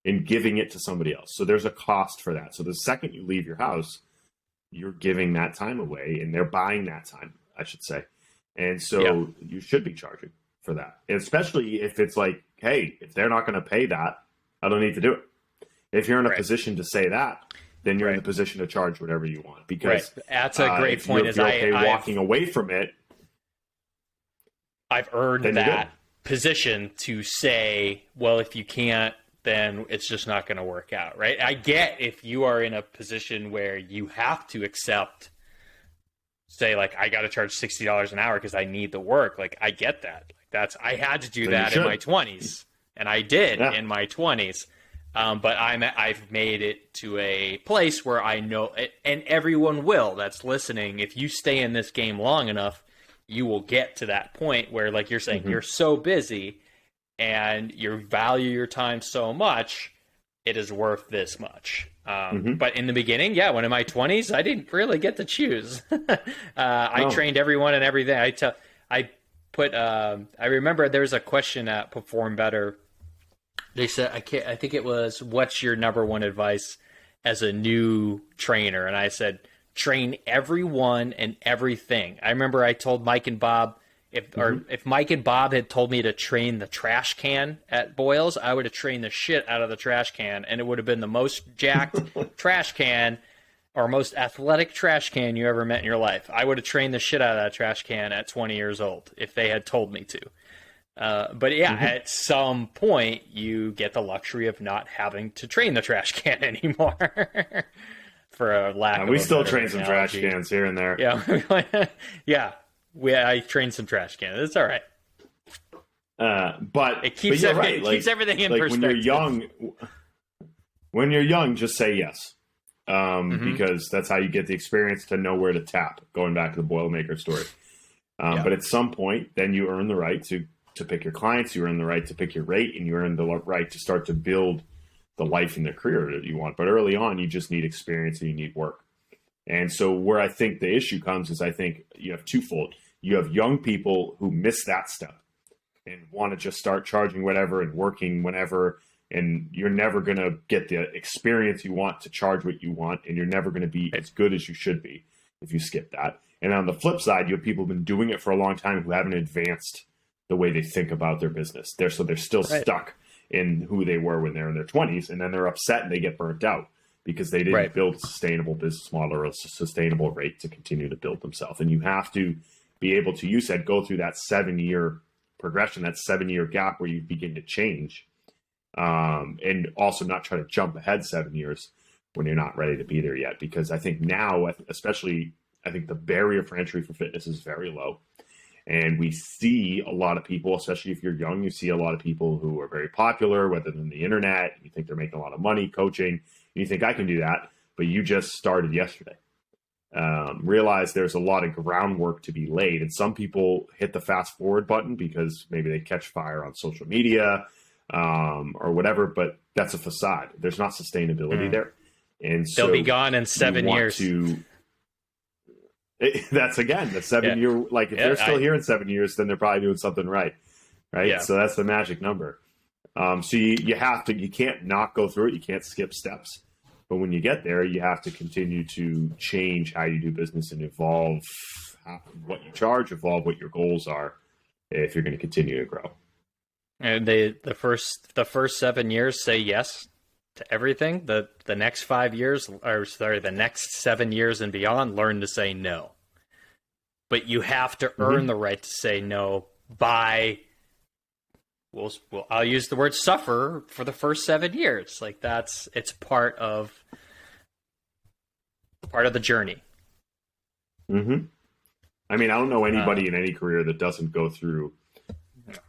A: and giving it to somebody else. So there's a cost for that. So the second you leave your house, you're giving that time away and they're buying that time, I should say. And so you should be charging for that. And especially if it's like, hey, if they're not going to pay that, I don't need to do it. If you're in a position to say that, then you're in the position to charge whatever you want. Because
B: that's a great point.
A: If you're okay walking away from it,
B: I've earned that position to say, well, if you can't, then it's just not going to work out, right? I get if you are in a position where you have to accept, say, like, I got to charge $60 an hour because I need the work. Like, I get that. I had to do that in my 20s, and I did in my 20s. But I've made it to a place where I know, and everyone will that's listening, if you stay in this game long enough, you will get to that point where, like you're saying, you're so busy and you value your time so much, it is worth this much. But in the beginning, when in my 20s, I didn't really get to choose. I trained everyone and everything. I remember there was a question at Perform Better. They said, I think it was, what's your number one advice as a new trainer? And I said, train everyone and everything. I remember I told Mike and Bob, if Mike and Bob had told me to train the trash can at Boyles, I would have trained the shit out of the trash can, and it would have been the most jacked trash can or most athletic trash can you ever met in your life. I would have trained the shit out of that trash can at 20 years old if they had told me to. But at some point, you get the luxury of not having to train the trash can anymore. For a lack of
A: we still train
B: analogy.
A: some trash cans here and there.
B: I trained some trash cans. It's all right.
A: But
B: it keeps everything in perspective.
A: When you're young, just say yes. Because that's how you get the experience to know where to tap, going back to the Boilermaker story. But at some point, then you earn the right to pick your clients, you earn the right to pick your rate, and you earn the right to start to build the life and the career that you want. But early on, you just need experience and you need work. And so where I think the issue comes is I think you have twofold. You have young people who miss that step and want to just start charging whatever and working whenever, and you're never going to get the experience you want to charge what you want, and you're never going to be as good as you should be if you skip that. And on the flip side, you have people who've been doing it for a long time who haven't advanced the way they think about their business. They're still stuck in who they were when they're in their 20s, and then they're upset and they get burnt out because they didn't build a sustainable business model or a sustainable rate to continue to build themselves. And you have to be able to, you said, go through that 7-year progression, that 7-year gap where you begin to change, and also not try to jump ahead 7 years when you're not ready to be there yet. Because I think now, especially, I think the barrier for entry for fitness is very low. And we see a lot of people, especially if you're young, you see a lot of people who are very popular, whether on the internet, you think they're making a lot of money coaching, and you think I can do that, but you just started yesterday. realize there's a lot of groundwork to be laid. And some people hit the fast forward button because maybe they catch fire on social media or whatever, but that's a facade. There's not sustainability there. And so
B: they'll be gone in 7 years.
A: That's again the 7 year. Like if they're still here in 7 years, then they're probably doing something right. Yeah. So that's the magic number. So you have to, you can't not go through it. You can't skip steps. But when you get there, you have to continue to change how you do business and evolve what you charge, evolve what your goals are if you're going to continue to grow.
B: And the first 7 years say yes to everything. The next 5 years, or sorry, the next 7 years and beyond, learn to say no. But you have to earn the right to say no by, I'll use the word suffer for the first 7 years. Like it's part of the journey.
A: Mm-hmm. I mean, I don't know anybody in any career that doesn't go through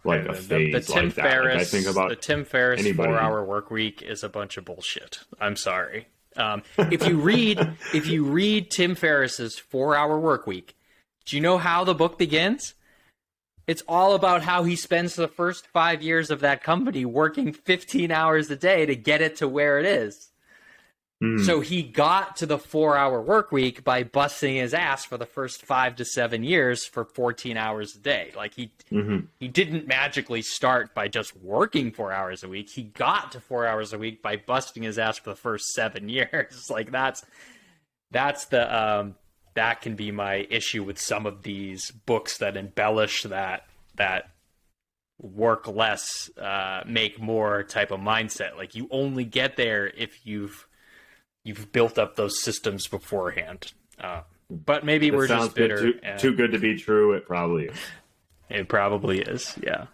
A: like a phase
B: the Tim
A: like that.
B: Ferriss,
A: like I think about
B: the Tim Ferriss
A: anybody.
B: 4-hour work week is a bunch of bullshit. I'm sorry. If you read Tim Ferriss's 4-hour work week, do you know how the book begins? It's all about how he spends the first 5 years of that company working 15 hours a day to get it to where it is. So he got to the 4-hour work week by busting his ass for the first 5 to 7 years for 14 hours a day. Like he didn't magically start by just working 4 hours a week. He got to 4 hours a week by busting his ass for the first 7 years. Like that's the that can be my issue with some of these books that embellish that work less, make more type of mindset. Like you only get there if you've built up those systems beforehand. But maybe we're just bitter.
A: Too good to be true. It probably is.
B: It probably is. Yeah.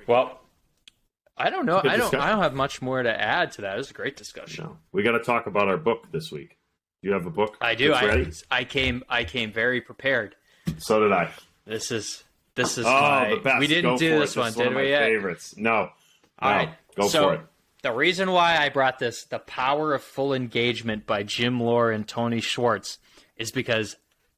B: Well, I don't know. I don't have much more to add to that. It was a great discussion.
A: No. We got to talk about our book this week. Do you have a book?
B: I do.
A: Ready?
B: I came very prepared.
A: So did I.
B: This is
A: the best.
B: We didn't do this one, did we?
A: Favorites. No.
B: All right.
A: Go for it.
B: The reason why I brought this, The Power of Full Engagement by Jim Lohr and Tony Schwartz, is because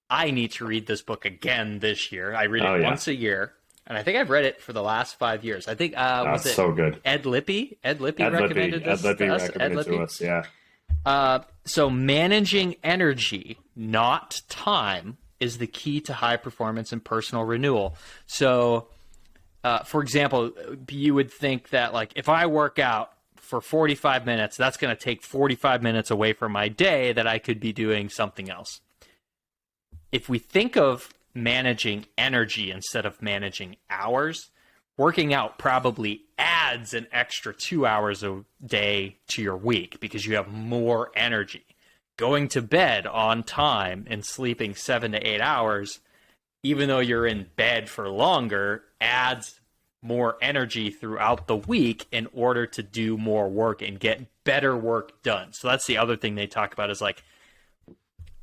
B: I need to read this book again this year. I read it once a year, and I think I've read it for the last 5 years. I think was it
A: so good.
B: Ed Lippy? Ed Lippy recommended this
A: to us. Recommended to us, yeah.
B: So managing energy, not time, is the key to high performance and personal renewal. So, for example, you would think that like if I work out for 45 minutes, that's going to take 45 minutes away from my day that I could be doing something else. If we think of managing energy instead of managing hours, working out probably adds an extra 2 hours a day to your week because you have more energy. Going to bed on time and sleeping 7 to 8 hours, even though you're in bed for longer, adds more energy throughout the week in order to do more work and get better work done. So that's the other thing they talk about is like,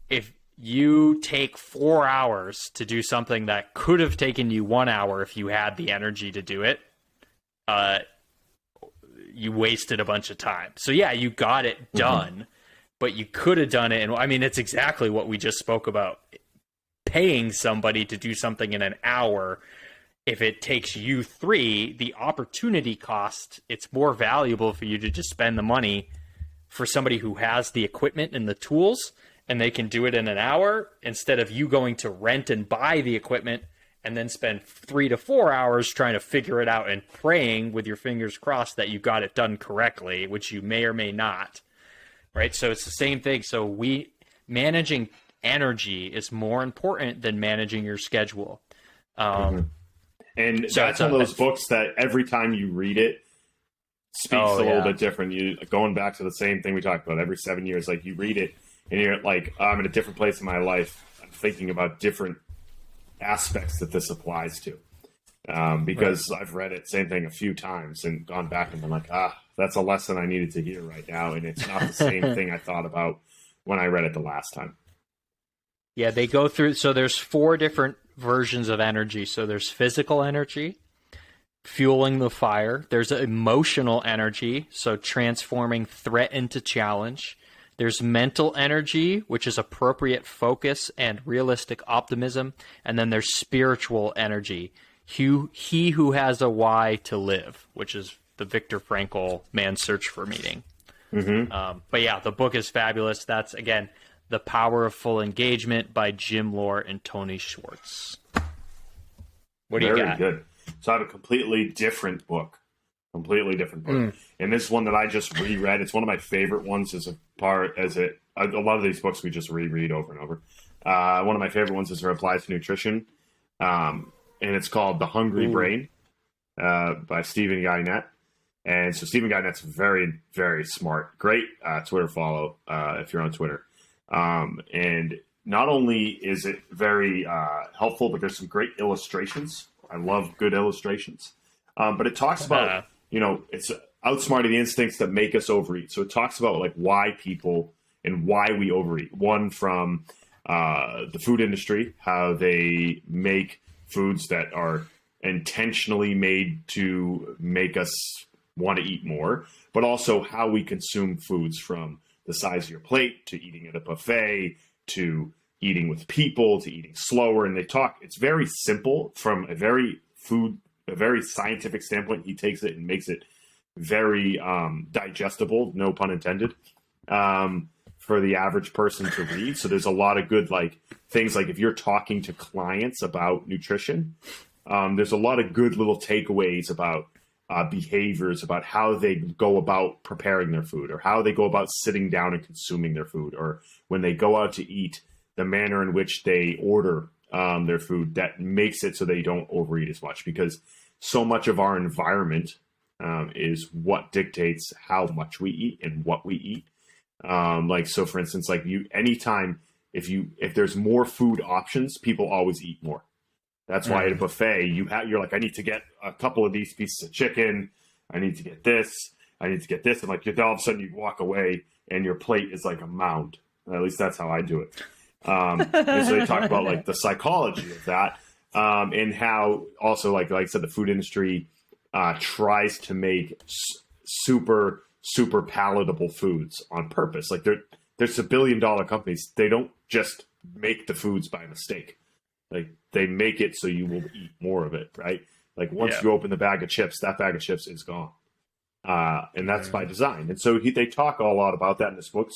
B: if you take 4 hours to do something that could have taken you 1 hour if you had the energy to do it, you wasted a bunch of time. So yeah, you got it done, but you could have done it. And I mean, it's exactly what we just spoke about. Paying somebody to do something in an hour, if it takes you 3, the opportunity cost, it's more valuable for you to just spend the money for somebody who has the equipment and the tools and they can do it in an hour instead of you going to rent and buy the equipment and then spend 3 to 4 hours trying to figure it out and praying with your fingers crossed that you got it done correctly, which you may or may not, right? So it's the same thing. So managing energy is more important than managing your schedule.
A: And so that's one of those books that every time you read it speaks a little bit different. You going back to the same thing we talked about every 7 years, like you read it and you're like, I'm in a different place in my life. I'm thinking about different aspects that this applies to. Because I've read it, same thing, a few times and gone back and been like, that's a lesson I needed to hear right now. And it's not the same thing I thought about when I read it the last time.
B: Yeah, they go through, so there's 4 different versions of energy. So there's physical energy, fueling the fire. There's emotional energy, so transforming threat into challenge. There's mental energy, which is appropriate focus and realistic optimism. And then there's spiritual energy, he who has a why to live, which is the Viktor Frankl Man's Search for Meaning. But yeah, the book is fabulous. That's, again, The Power of Full Engagement by Jim Lohr and Tony Schwartz. What do you got?
A: Very good. So I have a completely different book. And this is one that I just reread. It's one of my favorite ones a lot of these books we just reread over and over. One of my favorite ones is Applies to Nutrition. And it's called The Hungry Brain by Stephen Guynett. And so Stephen Guynet's very, very smart. Great Twitter follow if you're on Twitter. And not only is it very helpful, but there's some great illustrations. I love good illustrations. But it talks about, it's outsmarting the instincts that make us overeat. So it talks about like why people and why we overeat. One, from the food industry, how they make foods that are intentionally made to make us want to eat more, but also how we consume foods, from the size of your plate to eating at a buffet to eating with people to eating slower. And it's very simple from a very scientific standpoint. He takes it and makes it very digestible, no pun intended, for the average person to read. So there's a lot of good things, like if you're talking to clients about nutrition, there's a lot of good little takeaways about behaviors, about how they go about preparing their food, or how they go about sitting down and consuming their food, or when they go out to eat, the manner in which they order their food that makes it so they don't overeat as much, because so much of our environment is what dictates how much we eat and what we eat. So for instance, if there's more food options, people always eat more. That's why at a buffet, you're like, I need to get a couple of these pieces of chicken. I need to get this. I need to get this. And all of a sudden you walk away and your plate is like a mound. At least that's how I do it. And so they talk about the psychology of that, and how also, like I said, the food industry tries to make super, super palatable foods on purpose. There's $1 billion companies. They don't just make the foods by mistake. They make it so you will eat more of it, right? Once you open the bag of chips, that bag of chips is gone. And that's by design. And so they talk a lot about that in this book.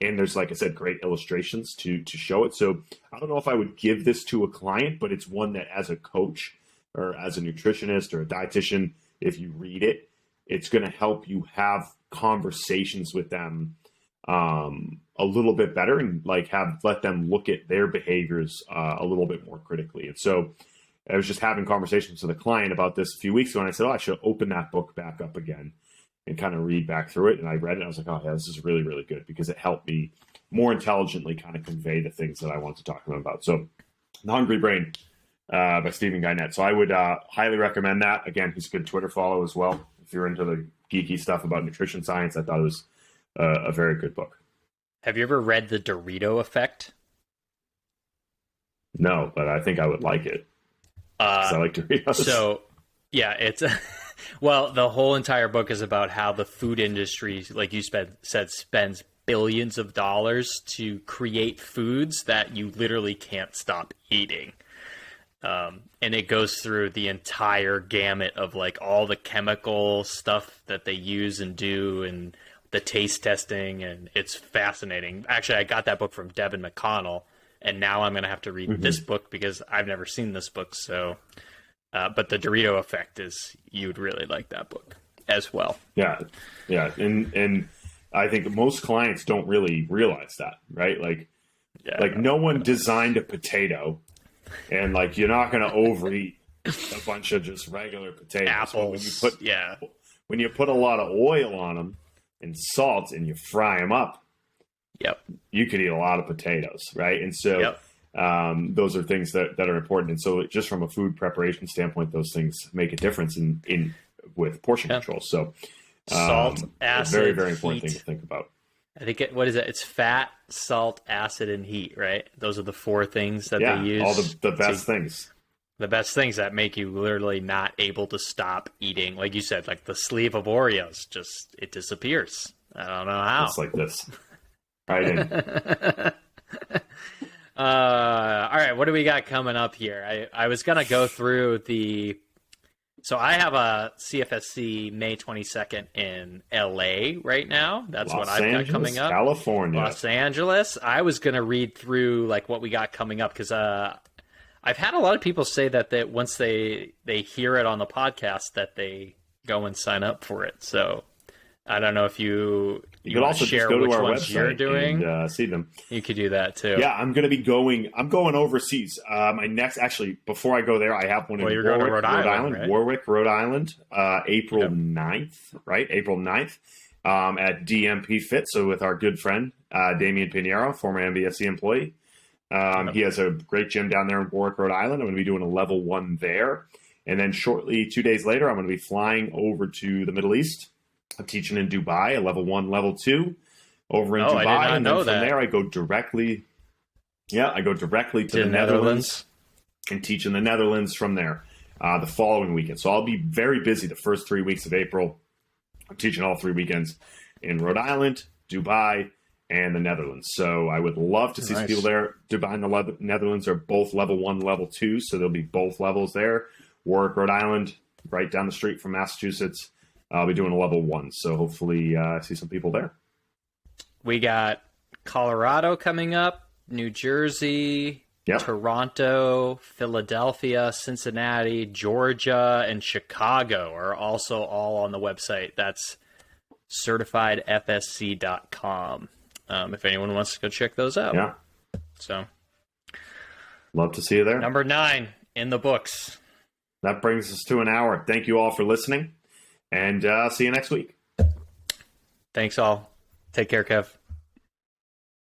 A: And there's, like I said, great illustrations to show it. So I don't know if I would give this to a client, but it's one that as a coach or as a nutritionist or a dietitian, if you read it, it's going to help you have conversations with them a little bit better, and let them look at their behaviors a little bit more critically. And so I was just having conversations with a client about this a few weeks ago, and I said, I should open that book back up again and kind of read back through it. And I read it, and I was like, oh yeah, this is really, really good, because it helped me more intelligently kind of convey the things that I want to talk to them about. So The Hungry Brain by Stephen Guynett. So I would highly recommend that. Again, he's a good Twitter follow as well. If you're into the geeky stuff about nutrition science, I thought it was a very good book.
B: Have you ever read The Dorito Effect?
A: No, but I think I would like it, because I like Doritos.
B: So, yeah, it's well, the whole entire book is about how the food industry, like you said, spends billions of dollars to create foods that you literally can't stop eating. And it goes through the entire gamut of all the chemical stuff that they use and do, and the taste testing, and it's fascinating. Actually, I got that book from Devin McConnell, and now I'm going to have to read this book because I've never seen this book. So, but The Dorito Effect you'd really like that book as well. Yeah.
A: And I think most clients don't really realize that, right? No one designed a potato, and you're not going to overeat a bunch of just regular potatoes.
B: Apples.
A: When you put a lot of oil on them and salt and you fry them up, you could eat a lot of potatoes, right? And so those are things that are important. And so just from a food preparation standpoint, those things make a difference with portion control. So
B: salt, acid,
A: very, very important
B: heat.
A: thing to think about.
B: I think what is it? It's fat, salt, acid, and heat, right? Those are the 4 things that they use.
A: All the best things.
B: The best things that make you literally not able to stop eating. Like you said, the sleeve of Oreos, it disappears. I don't know how.
A: It's like this. Right in.
B: All right, what do we got coming up here? I was gonna go through the. So I have a CFSC May 22nd in LA right now. That's what I've got coming up.
A: California.
B: Los Angeles. I was gonna read through like what we got coming up because I've had a lot of people say that once they hear it on the podcast that they go and sign up for it. So I don't know if you
A: could also
B: share
A: just go
B: which
A: to our
B: ones
A: website
B: you're doing
A: and see them.
B: You could do that too.
A: Yeah, I'm going overseas. My next, actually, before I go there, I have one in
B: you're going to Rhode Island, right?
A: Warwick, Rhode Island, April 9th, right? April 9th, at DMP Fit. So with our good friend, Damian Pinheiro, former MBSC employee. He has a great gym down there in Warwick, Rhode Island. I'm going to be doing a level 1 there. And then shortly, 2 days later, I'm going to be flying over to the Middle East. I'm teaching in Dubai, a level 1, level 2 over in Dubai.
B: I did not
A: and
B: know
A: then from
B: that.
A: there, I go directly to the Netherlands and teach in the Netherlands from there the following weekend. So I'll be very busy the first 3 weeks of April. I'm teaching all 3 weekends in Rhode Island, Dubai, and the Netherlands. So I would love to see some people there. Dubai and the Netherlands are both level 1, level 2, so there'll be both levels there. Warwick, Rhode Island, right down the street from Massachusetts. I'll be doing a level 1, so hopefully see some people there.
B: We got Colorado coming up, New Jersey, Toronto, Philadelphia, Cincinnati, Georgia, and Chicago are also all on the website. That's certifiedfsc.com. If anyone wants to go check those out.
A: Yeah.
B: So,
A: love to see you there.
B: Number 9 in the books.
A: That brings us to an hour. Thank you all for listening, and see you next week.
B: Thanks all. Take care, Kev.